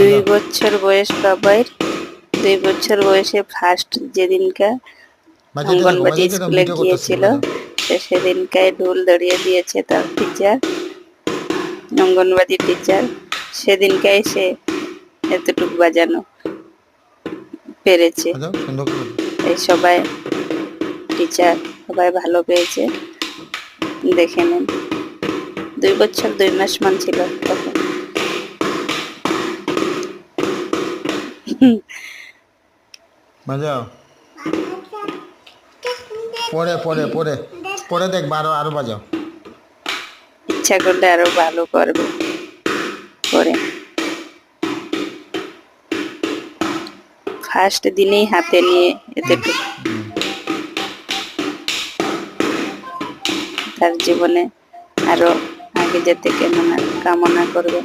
2 বছর বয়স বাবার। 2 বছর বয়সে ফার্স্ট যেদিনকা অঙ্গনবাড়ি স্কুলে গিয়েছিল সেদিনকায় ঢোল ধরিয়ে দিয়েছে তার টিচার, অঙ্গনবাড়ি টিচার। সেদিনকাই সে এতটুকু বাজানো পেরেছে। এই সবাই টিচার সবাই ভালো পেয়েছে। দেখে নেন, 2 বছর 2 মাস মান ছিল তখন। বাজাও পরে পরে পরে পরে দেখবা, আরো বাজাও। ইচ্ছা করলে আরো ভালো করবে পরে। ফার্স্ট দিনেই হাতে নিয়ে এতটুকু তার জীবনে আরো আগে যেতে কামনা করবে।